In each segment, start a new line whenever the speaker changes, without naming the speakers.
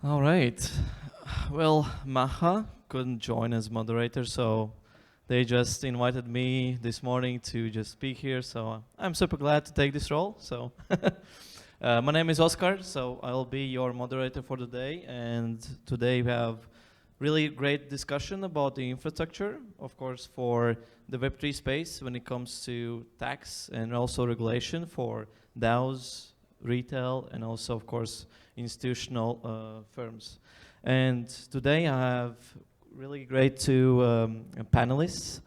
All right. Well, Maha couldn't join as moderator, so they just invited me this morning to just speak here. So I'm super glad to take this role. So my name is Oskar, so I'll be your moderator for the day. And today we have really great discussion about the infrastructure, of course, for the Web3 space when it comes to tax and also regulation for DAOs, retail, and also, of course, institutional firms. And today I have really great two panelists.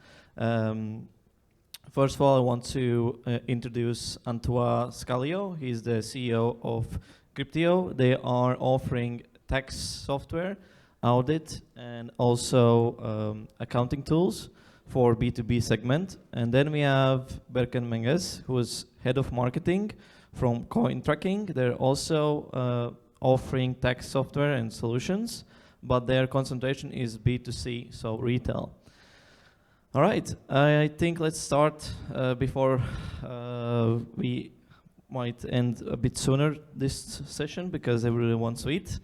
First of all, I want to introduce Antoine Scalia. He's the CEO of Cryptio. They are offering tax software, audit, and also accounting tools for B2B segment. And then we have Berken Menges, who is head of marketing from CoinTracking. They're also offering tax software and solutions, but their concentration is B2C, so retail. All right, I think let's start before we might end a bit sooner this session because everyone wants to eat.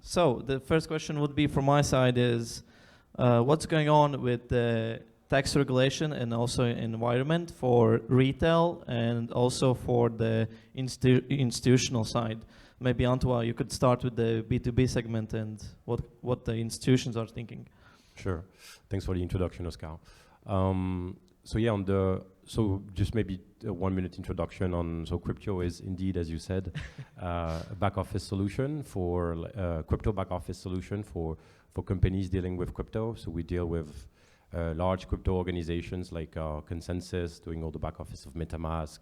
So the first question would be from my side is, what's going on with the tax regulation and also environment for retail and also for the institutional side? Maybe Antoine, you could start with the B2B segment and what the institutions are thinking.
Sure. Thanks for the introduction, Oskar. So yeah, so just maybe a 1 minute introduction on, so Cryptio is indeed, as you said, a back office solution for, crypto back office solution for companies dealing with crypto. So we deal with large crypto organizations like Consensus, doing all the back office of MetaMask,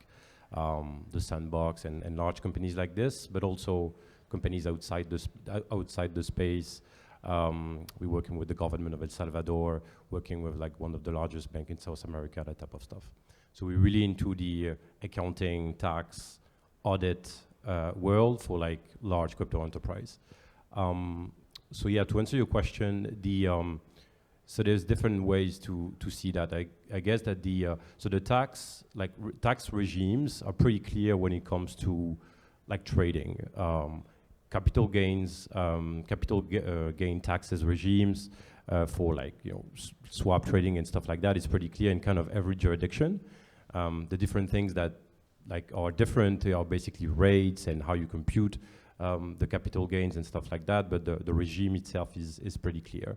the Sandbox, and large companies like this, but also companies outside the space. We're working with the government of El Salvador, working with like one of the largest banks in South America, that type of stuff. So we're really into the accounting, tax, audit world for like large crypto enterprise. So yeah, to answer your question, so there's different ways to see that. I guess that so the tax regimes are pretty clear when it comes to like trading. Capital gains, gain taxes regimes for like, swap trading and stuff like that is pretty clear in kind of every jurisdiction. The different things that like are different are basically rates and how you compute the capital gains and stuff like that, but the regime itself is pretty clear.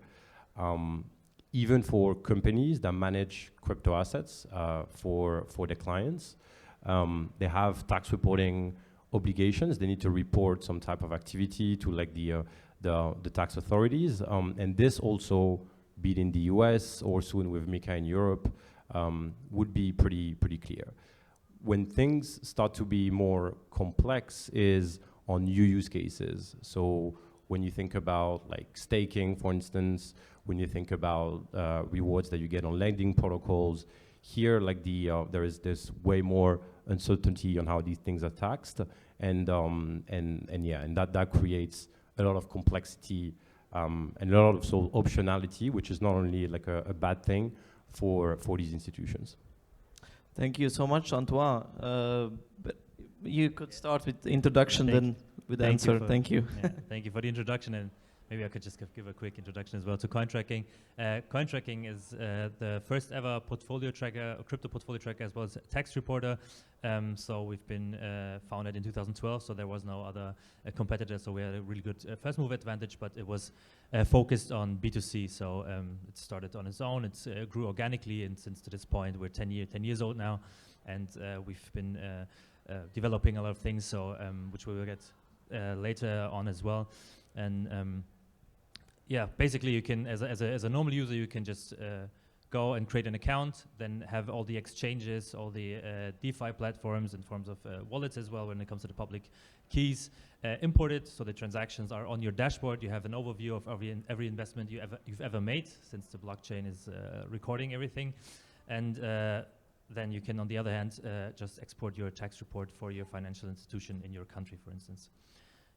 Even for companies that manage crypto assets for their clients, they have tax reporting obligations. They need to report some type of activity to like the tax authorities, and this also, be it in the US or soon with MiCA in Europe, would be pretty clear. When things start to be more complex is on new use cases. So when you think about like staking, for instance, when you think about rewards that you get on lending protocols, here like there is this way more uncertainty on how these things are taxed, and that creates a lot of complexity and a lot of optionality, which is not only like a bad thing for these institutions.
Thank you so much, Antoine. But you could start with the introduction, then with the answer. Thank you.
Yeah, thank you for the introduction, and maybe I could just give a quick introduction as well to CoinTracking. CoinTracking is the first ever portfolio tracker, a crypto portfolio tracker, as well as a tax reporter. So we've been founded in 2012, so there was no other competitor, so we had a really good first move advantage, but it was focused on B2C, so it started on its own, it grew organically, and since to this point, we're 10 years old now, and we've been developing a lot of things, so which we will get later on as well. And yeah, basically you can, as a normal user, you can just go and create an account, then have all the exchanges, all the DeFi platforms in forms of wallets as well when it comes to the public keys imported, so the transactions are on your dashboard. You have an overview of every investment you've ever made, since the blockchain is recording everything. And then you can, on the other hand, just export your tax report for your financial institution in your country, for instance.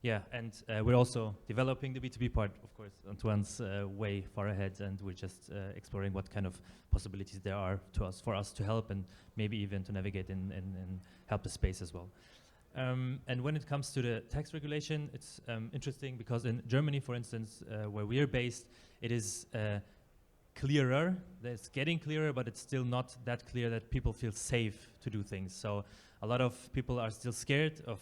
Yeah, and we're also developing the B2B part, of course. Antoine's way far ahead, and we're just exploring what kind of possibilities there are for us to help, and maybe even to navigate and help the space as well. And when it comes to the tax regulation, it's interesting because in Germany, for instance, where we are based, it is clearer. It's getting clearer, but it's still not that clear that people feel safe to do things. So a lot of people are still scared of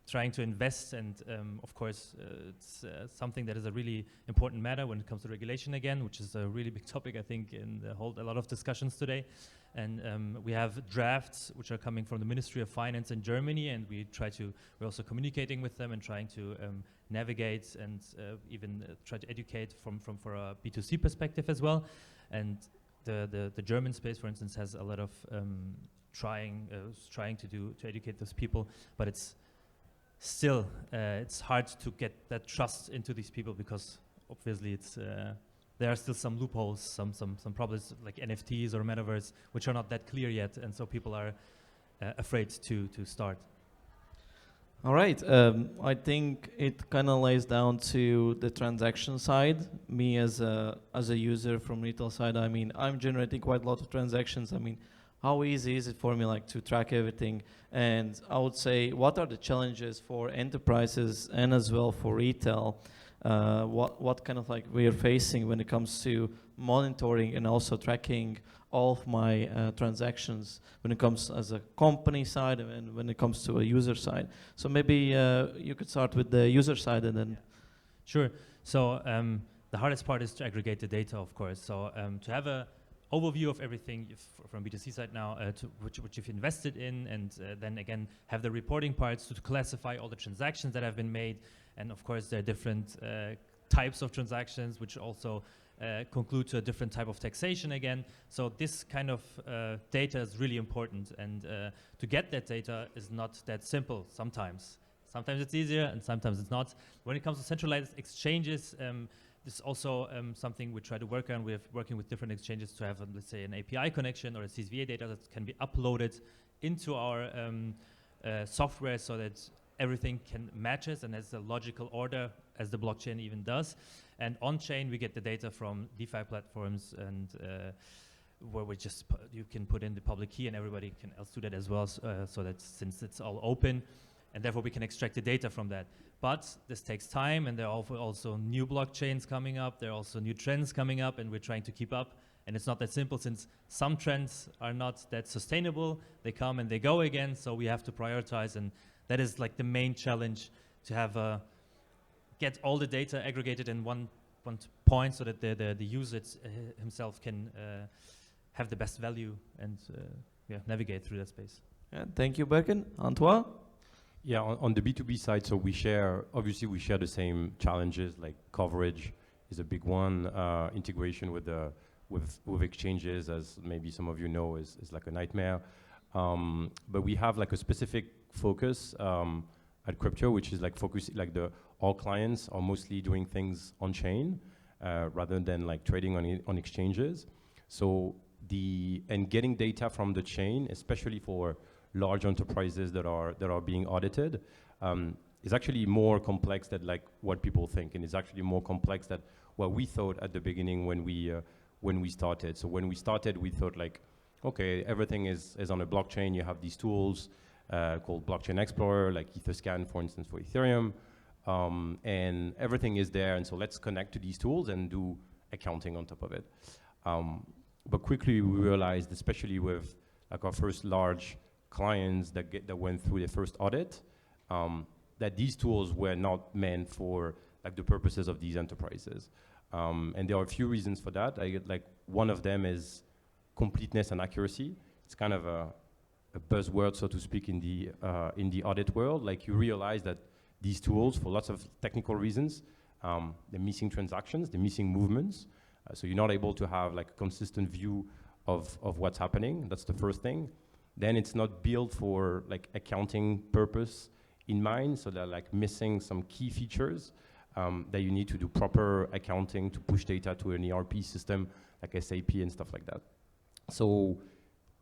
trying to invest, and of course it's something that is a really important matter when it comes to regulation again, which is a really big topic, I think, in a lot of discussions today. And we have drafts which are coming from the Ministry of Finance in Germany, and we're also communicating with them and trying to navigate and even try to educate for a B2C perspective as well. And the German space, for instance, has a lot of trying to educate those people, but it's still it's hard to get that trust into these people, because obviously it's there are still some loopholes, some problems like NFTs or metaverse, which are not that clear yet, and so people are afraid to start.
All right, I think it kind of lays down to the transaction side. Me as a user from retail side, I mean, I'm generating quite a lot of transactions. I mean, how easy is it for me like to track everything? And I would say, what are the challenges for enterprises and as well for retail? What kind of like we are facing when it comes to monitoring and also tracking all of my transactions when it comes as a company side and when it comes to a user side. So maybe you could start with the user side and then.
Sure. So the hardest part is to aggregate the data, of course. So to have a overview of everything from B2C side now, which you've invested in, and then again have the reporting parts to classify all the transactions that have been made. And of course there are different types of transactions which also conclude to a different type of taxation again. So this kind of data is really important, and to get that data is not that simple sometimes. Sometimes it's easier and sometimes it's not. When it comes to centralized exchanges, this is also something we try to work on. We're working with different exchanges to have, let's say, an API connection or a CSVA data that can be uploaded into our software so that everything can matches and has a logical order as the blockchain even does. And on-chain, we get the data from DeFi platforms, and where we just you can put in the public key and everybody can else do that as well, so that since it's all open, and therefore we can extract the data from that. But this takes time, and there are also new blockchains coming up. There are also new trends coming up, and we're trying to keep up. And it's not that simple, since some trends are not that sustainable. They come and they go again, so we have to prioritize, and that is like the main challenge, to have get all the data aggregated in one point, so that the user himself can have the best value and navigate through that space.
Yeah, thank you, Berken. Antoine?
Yeah, on the B2B side, so obviously we share the same challenges, like coverage is a big one, integration with exchanges, as maybe some of you know, is like a nightmare. But we have like a specific focus at Cryptio, which is like all clients are mostly doing things on chain rather than like trading on exchanges. So getting data from the chain, especially for large enterprises that are being audited, is actually more complex than like what people think, and it's actually more complex than what we thought at the beginning when we started. So when we started, we thought like, okay, everything is on a blockchain. You have these tools called Blockchain Explorer, like Etherscan, for instance, for Ethereum, and everything is there. And so let's connect to these tools and do accounting on top of it. But quickly we realized, especially with like our first large clients that went through their first audit, that these tools were not meant for like the purposes of these enterprises. And there are a few reasons for that. One of them is completeness and accuracy. It's kind of a buzzword, so to speak, in the audit world. Like, you realize that these tools, for lots of technical reasons, they're missing transactions, they're missing movements. So you're not able to have like a consistent view of what's happening. That's the first thing. Then it's not built for like accounting purpose in mind. So they're like missing some key features that you need to do proper accounting to push data to an ERP system like SAP and stuff like that. So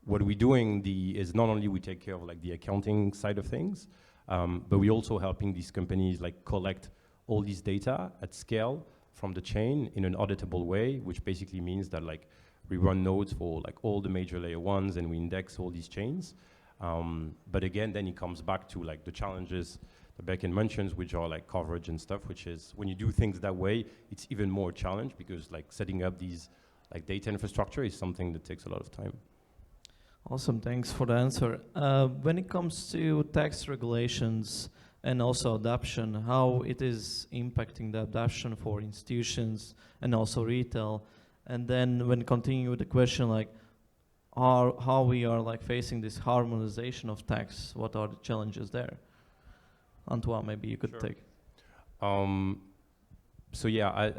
what we're doing is not only we take care of like the accounting side of things, but we're also helping these companies like collect all this data at scale from the chain in an auditable way, which basically means that like we run nodes for like all the major layer ones and we index all these chains. But again, then it comes back to like the challenges that Berken mentions, which are like coverage and stuff, which is when you do things that way, it's even more challenge because like setting up these like data infrastructure is something that takes a lot of time.
Awesome, thanks for the answer. When it comes to tax regulations and also adoption, how it is impacting the adoption for institutions and also retail, and then when continuing with the question like how we are like facing this harmonization of tax, what are the challenges there? Antoine, maybe you could
Sure.
take.
So yeah,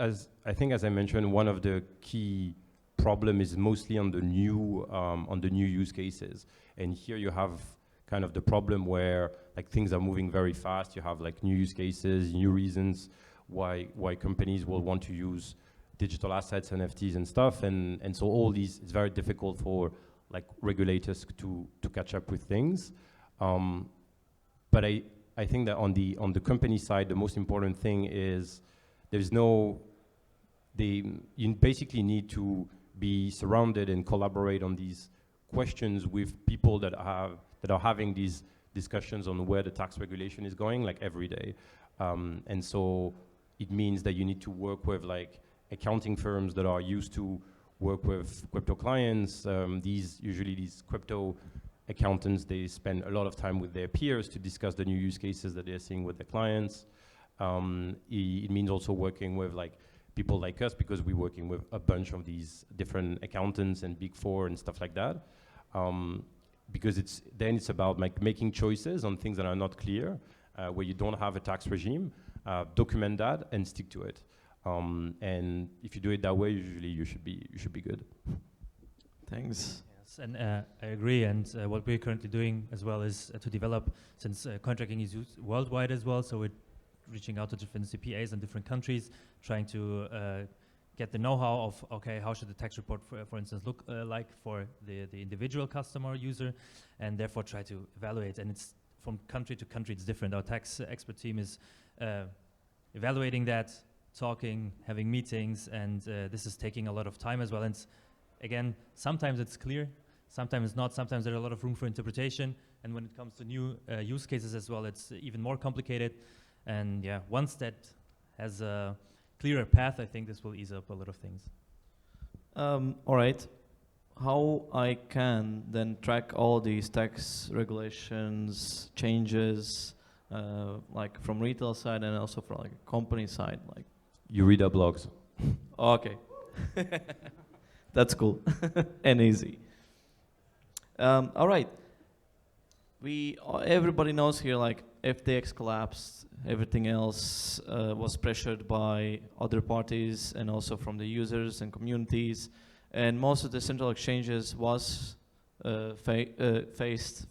I think as I mentioned, one of the key problem is mostly on the new use cases. And here you have kind of the problem where like things are moving very fast. You have like new use cases, new reasons why companies will want to use digital assets, NFTs and stuff. And so all these, it's very difficult for like regulators to catch up with things. But I think that on the company side, the most important thing is you basically need to be surrounded and collaborate on these questions with people that are having these discussions on where the tax regulation is going like every day. And so it means that you need to work with like accounting firms that are used to work with crypto clients. Usually these crypto accountants, they spend a lot of time with their peers to discuss the new use cases that they're seeing with their clients. It means also working with like people like us because we're working with a bunch of these different accountants and Big Four and stuff like that. Because it's about like making choices on things that are not clear, where you don't have a tax regime, document that and stick to it. And if you do it that way, usually you should be good.
Thanks.
Yes, and I agree. And what we're currently doing as well is to develop, since CoinTracking is used worldwide as well, so we're reaching out to different CPAs in different countries, trying to get the know-how of, okay, how should the tax report, for instance, look like for the individual customer user, and therefore try to evaluate. And it's from country to country, it's different. Our tax expert team is evaluating that, talking, having meetings, and this is taking a lot of time as well. And again, sometimes it's clear, sometimes it's not, sometimes there's a lot of room for interpretation, and when it comes to new use cases as well, it's even more complicated. And yeah, once that has a clearer path, I think this will ease up a lot of things.
All right. How I can then track all these tax regulations, changes, like from retail side and also from like company side, like
You read our blogs.
okay. That's cool and easy. All right. Everybody knows here like FTX collapsed, everything else was pressured by other parties and also from the users and communities, and most of the central exchanges was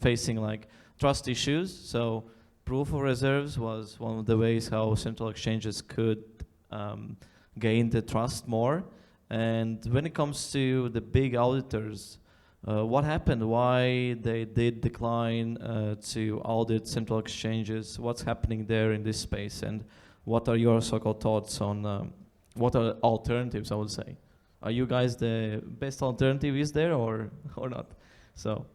facing like trust issues. So proof of reserves was one of the ways how central exchanges could gain the trust more. And when it comes to the big auditors, what happened? Why they did decline to audit central exchanges? What's happening there in this space? And what are your so-called thoughts on what are alternatives, I would say? Are you guys the best alternative is there or not? So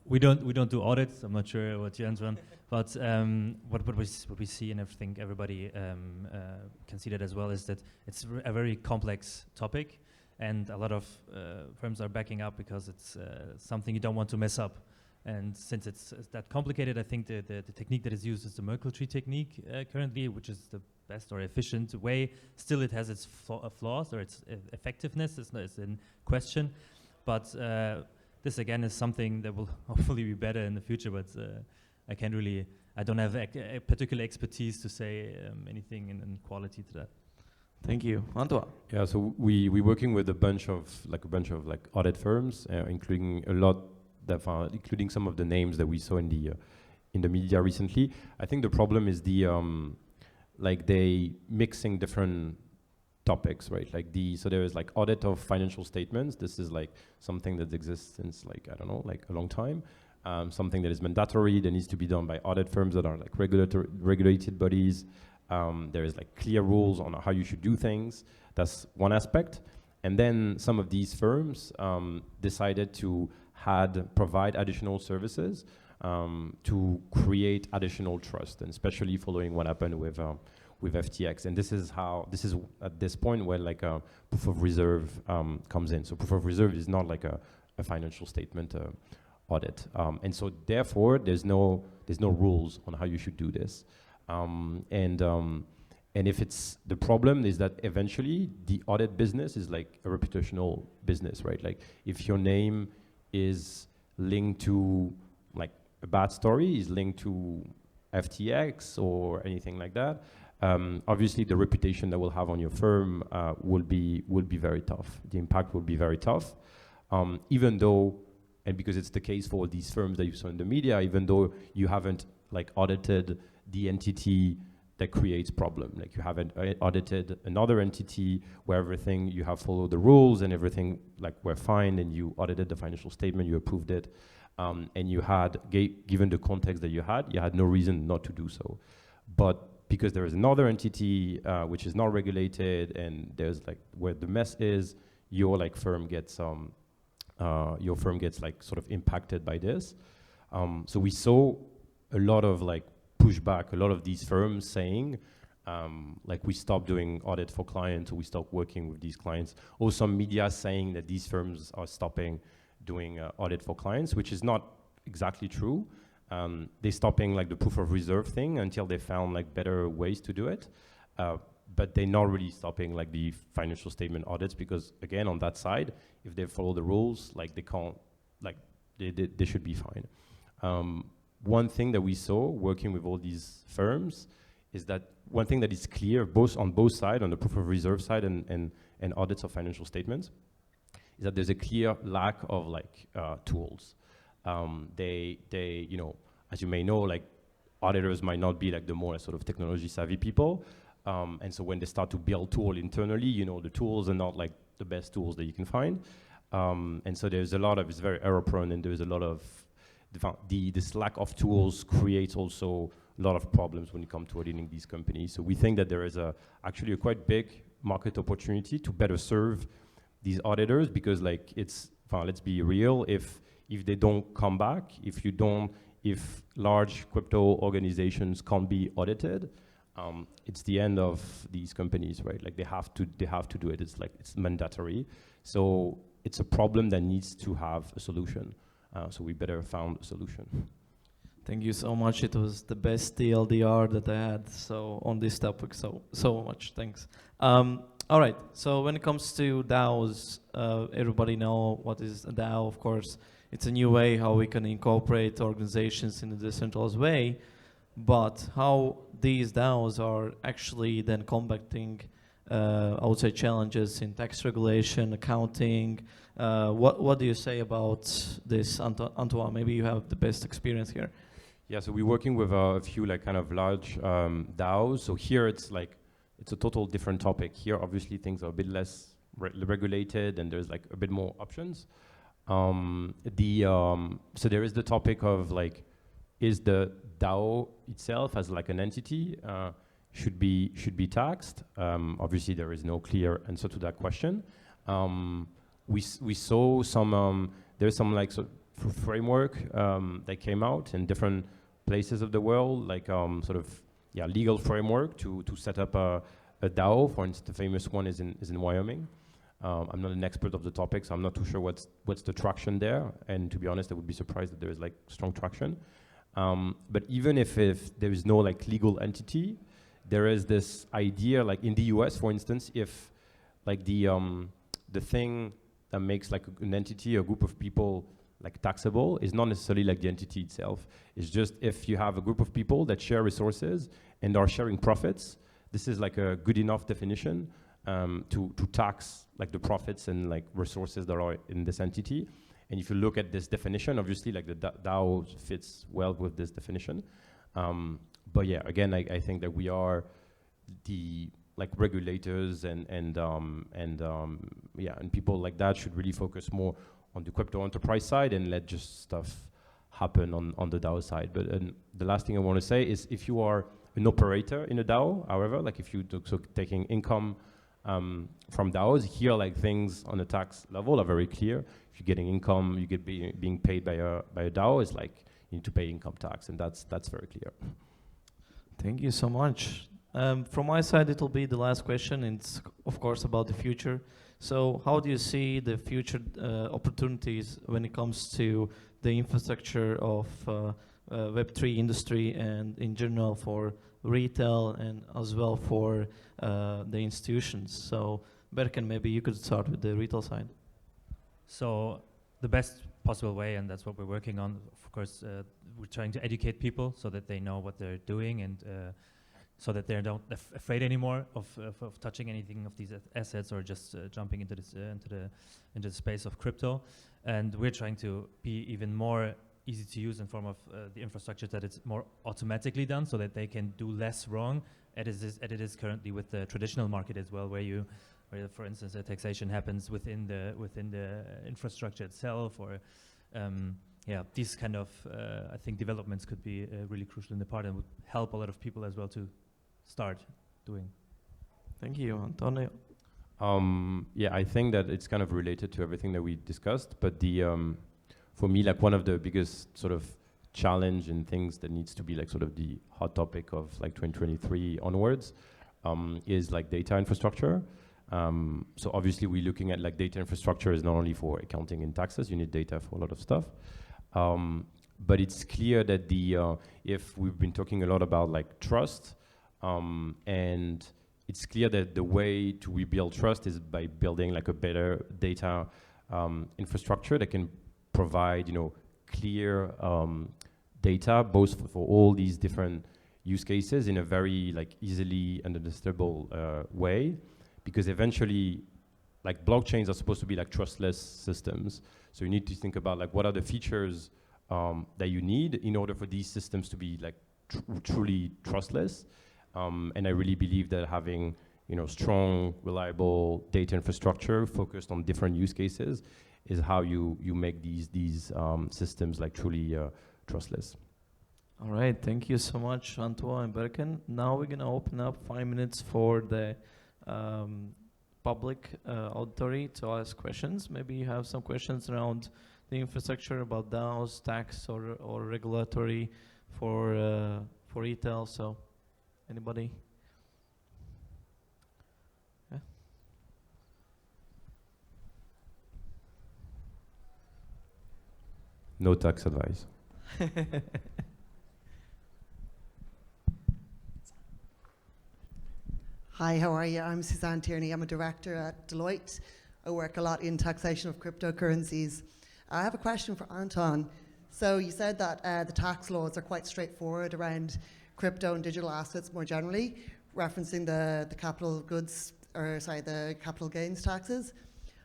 we don't do audits. I'm not sure what you, Antoine, but what we see, and I think everybody can see that as well, is that it's a very complex topic. And a lot of firms are backing up because it's something you don't want to mess up. And since it's that complicated, I think the technique that is used is the Merkle tree technique currently, which is the best or efficient way. Still, it has its flaws, or its effectiveness is in question. But this, again, is something that will hopefully be better in the future. But I don't have a particular expertise to say anything in quality to that.
thank you, Antoine.
Yeah, so we're working with a bunch of audit firms, including a lot including some of the names that we saw in the media recently. I think the problem is they mixing different topics, right? So there is like audit of financial statements. This is like something that exists since a long time. Something that is mandatory, that needs to be done by audit firms that are like regulated bodies. There is like clear rules on how you should do things. That's one aspect. And then some of these firms decided to provide additional services to create additional trust, and especially following what happened with FTX. And this is at this point where like a proof of reserve comes in. So proof of reserve is not like a financial statement audit. And so therefore there's no rules on how you should do this. And if it's, the problem is that eventually the audit business is like a reputational business, right? Like if your name is linked to like a bad story, is linked to FTX or anything like that, obviously the reputation that will have on your firm will be very tough. The impact will be very tough, even though, and because it's the case for these firms that you saw in the media, even though you haven't like audited the entity that creates problem. Like you haven't audited another entity where everything, you have followed the rules and everything like were fine, and you audited the financial statement, you approved it, and you had, given the context that you had no reason not to do so. But because there is another entity which is not regulated, and there's like where the mess is, your like firm gets like sort of impacted by this. So we saw a lot of like pushback, a lot of these firms saying, like we stopped doing audit for clients, or we stopped working with these clients, or some media saying that these firms are stopping doing audit for clients, which is not exactly true. They're stopping like the proof of reserve thing until they found like better ways to do it. But they're not really stopping like the financial statement audits, because again, on that side, if they follow the rules, like they can't, like they should be fine. One thing that we saw working with all these firms is that one thing that is clear on both sides, on the proof of reserve side and audits of financial statements, is that there's a clear lack of like tools. They you know, as you may know, like auditors might not be like the more sort of technology savvy people. And so when they start to build tool internally, you know, the tools are not like the best tools that you can find. And so there's a lot of, it's very error prone, and there's a lot of, this lack of tools creates also a lot of problems when it comes to auditing these companies. So we think that there is actually a quite big market opportunity to better serve these auditors, because like it's, let's be real, if they don't come back, if large crypto organizations can't be audited, it's the end of these companies, right? Like they have to do it. It's like, it's mandatory. So it's a problem that needs to have a solution. So we better found a solution.
Thank you so much. It was the best TLDR that I had on this topic. So much thanks. All right. So when it comes to DAOs, everybody know what is a DAO. Of course, it's a new way how we can incorporate organizations in a decentralized way. But how these DAOs are actually then combating, I would say, challenges in tax regulation, accounting. What do you say about this, Antoine? Maybe you have the best experience here.
Yeah, so we're working with a few like kind of large DAOs. So here it's like, it's a total different topic. Here, obviously, things are a bit less regulated, and there's like a bit more options. So there is the topic of like, is the DAO itself as like an entity should be taxed? Obviously, there is no clear answer to that question. We saw some, there's some like framework that came out in different places of the world, like sort of legal framework to set up a DAO. For instance, the famous one is in Wyoming. I'm not an expert of the topic, so I'm not too sure what's the traction there. And to be honest, I would be surprised that there is like strong traction. But even if there is no like legal entity, there is this idea, like in the US, for instance, if like the thing that makes like an entity, a group of people like taxable, is not necessarily like the entity itself. It's just if you have a group of people that share resources and are sharing profits, this is like a good enough definition to tax like the profits and like resources that are in this entity. And if you look at this definition, obviously like the DAO fits well with this definition. But yeah, again, I think that we are the like regulators and people like that should really focus more on the crypto enterprise side and let just stuff happen on the DAO side. But the last thing I want to say is, if you are an operator in a DAO, however, like if you so taking income from DAOs. Here, like things on the tax level are very clear. If you're getting income, you get being paid by a DAO. It's like you need to pay income tax, and that's very clear.
Thank you so much. From my side, it will be the last question. It's of course about the future. So how do you see the future opportunities when it comes to the infrastructure of Web3 industry and in general for retail and as well for the institutions? So Berken, maybe you could start with the retail side.
So the best possible way, and that's what we're working on, of course, we're trying to educate people so that they know what they're doing, and so that they're not afraid anymore of touching anything of these assets or just jumping into this into the space of crypto. And we're trying to be even more easy to use in form of the infrastructure, that it's more automatically done, so that they can do less wrong as it is currently with the traditional market as well, where for instance the taxation happens within the infrastructure itself, or these kind of I think developments could be really crucial in the part, and would help a lot of people as well to start doing.
Thank you, Antonio.
I think that it's kind of related to everything that we discussed, but for me, like one of the biggest sort of challenge and things that needs to be like sort of the hot topic of like 2023 onwards is like data infrastructure. So obviously we're looking at like data infrastructure is not only for accounting and taxes, you need data for a lot of stuff. But it's clear that if we've been talking a lot about like trust, and it's clear that the way to rebuild trust is by building like a better data infrastructure that can provide, clear data both for all these different use cases in a very like easily understandable way, because eventually like blockchains are supposed to be like trustless systems. So you need to think about like what are the features that you need in order for these systems to be like truly trustless. And I really believe that having strong, reliable data infrastructure focused on different use cases is how you make these systems like truly trustless.
All right, thank you so much, Antoine and Berken. Now we're gonna open up 5 minutes for the public auditory to ask questions. Maybe you have some questions around the infrastructure about DAOs, tax, or regulatory for retail. So, anybody? Yeah.
No tax advice.
Hi, how are you? I'm Suzanne Tierney. I'm a director at Deloitte. I work a lot in taxation of cryptocurrencies. I have a question for Antoine. So you said that the tax laws are quite straightforward around crypto and digital assets more generally, referencing the capital goods, the capital gains taxes.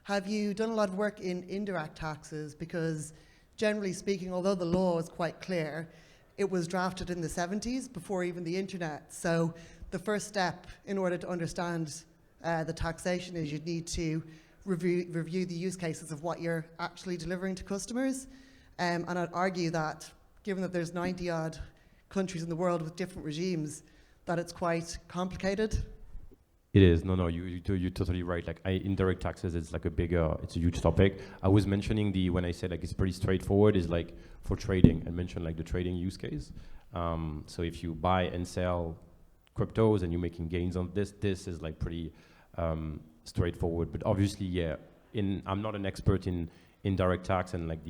Have you done a lot of work in indirect taxes? Because generally speaking, although the law is quite clear, it was drafted in the 70s before even the internet. So the first step in order to understand the taxation is you'd need to review the use cases of what you're actually delivering to customers. And I'd argue that given that there's 90 odd countries in the world with different regimes, that it's quite complicated.
It is. No, you're totally right. Like indirect taxes is like it's a huge topic. I was mentioning when I said like it's pretty straightforward is like for trading. I mentioned like the trading use case. So if you buy and sell cryptos and you're making gains on this is like pretty straightforward. But obviously, I'm not an expert in indirect tax and like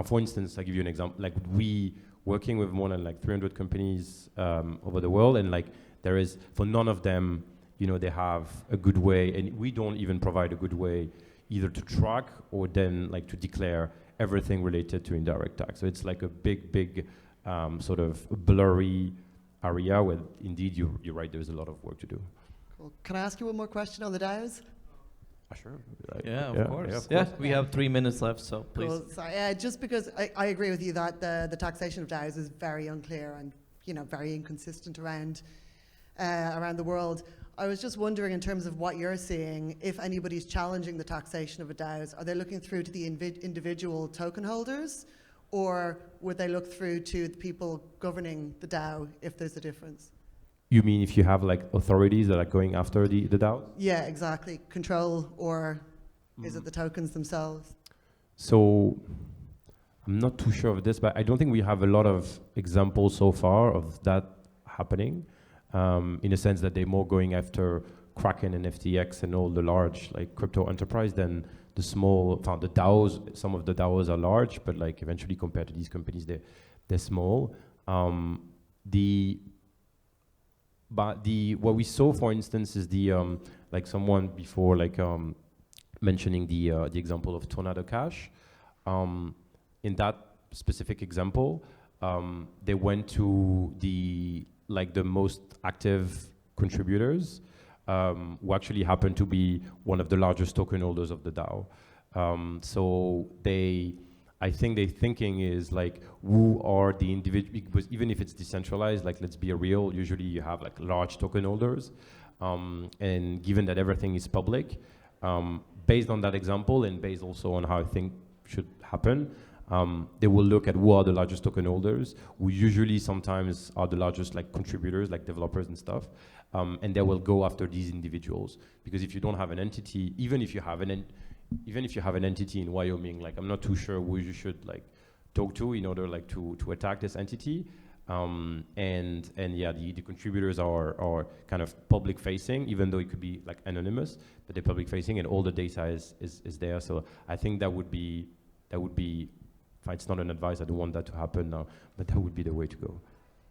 for instance, I give you an example. Like we working with more than like 300 companies over the world, and like there is for none of them, they have a good way, and we don't even provide a good way either to track or then like to declare everything related to indirect tax. So it's like a big sort of blurry area where indeed you're right, there's a lot of work to do.
Cool. Can I ask you one more question on the DAOs?
Sure.
Of course. Yeah, we have 3 minutes left, so please.
Cool. So, just because I agree with you that the taxation of DAOs is very unclear and very inconsistent around the world. I was just wondering, in terms of what you're seeing, if anybody's challenging the taxation of a DAOs, are they looking through to the individual token holders, or would they look through to the people governing the DAO if there's a difference?
You mean if you have like authorities that are going after the DAOs?
Yeah, exactly. Control, or is it the tokens themselves?
So I'm not too sure of this, but I don't think we have a lot of examples so far of that happening, in a sense that they're more going after Kraken and FTX and all the large like crypto enterprise than the small, the DAOs. Some of the DAOs are large, but like eventually compared to these companies, they're small. What we saw, for instance, is like someone before, like mentioning the example of Tornado Cash. In that specific example, they went to the most active contributors, who actually happened to be one of the largest token holders of the DAO. So I think their thinking is like, who are the individual, because even if it's decentralized, like let's be real, usually you have like large token holders. And given that everything is public, based on that example and based also on how I think should happen, they will look at who are the largest token holders, who usually sometimes are the largest like contributors, like developers and stuff. And they will go after these individuals, because if you don't have an entity, even if you have an entity in Wyoming, like I'm not too sure who you should like talk to in order like to attack this entity. And yeah, the contributors are kind of public facing, even though it could be like anonymous, but they're public facing and all the data is there. So I think that would be, it's not an advice, I don't want that to happen now, but that would be the way to go.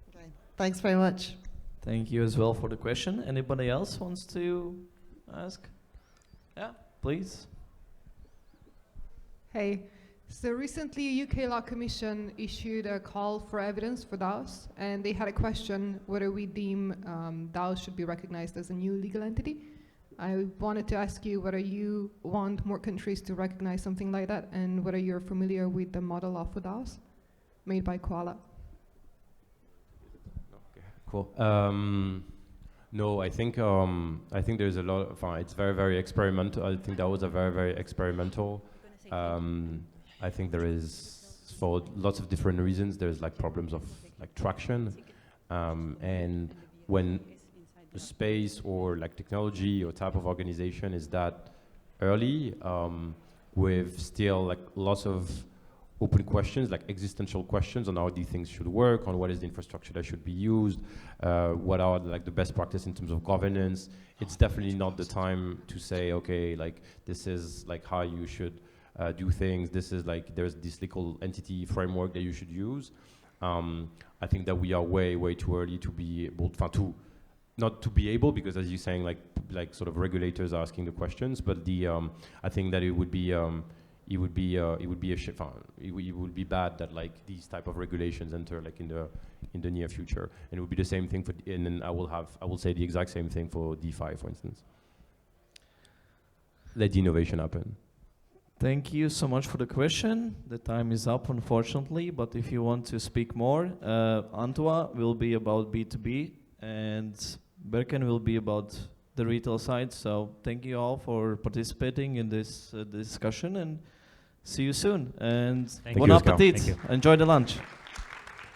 Okay. Thanks very much.
Thank you as well for the question. Anybody else wants to ask? Yeah, please.
Hey, so recently UK Law Commission issued a call for evidence for DAOs, and they had a question whether we deem DAOs should be recognized as a new legal entity. I wanted to ask you whether you want more countries to recognize something like that, and whether you're familiar with the model law for DAOs made by Koala.
Cool. No, I think there's a lot of, it's very, very experimental. I think that was a very, very experimental. I think there is, for lots of different reasons, there's like problems of like traction. And when the space or like technology or type of organization is that early, with still like lots of open questions, like existential questions on how these things should work, on what is the infrastructure that should be used, what are like the best practice in terms of governance. It's definitely not the time to say, okay, like this is like how you should do things. This is like, there's this legal entity framework that you should use. I think that we are way, way too early to be able to, not to be able, because as you're saying, like sort of regulators are asking the questions, but I think that it would be bad that like these type of regulations enter like in the near future, and it would be the same thing for, and then I will say the exact same thing for DeFi, for instance. Let the innovation happen.
Thank you so much for the question. The time is up, unfortunately, but if you want to speak more, Antoine will be about B2B and Berken will be about the retail side. So thank you all for participating in this discussion, and see you soon. And
Thank
bon
you, Oskar.
appetit.
Thank you.
Enjoy the lunch.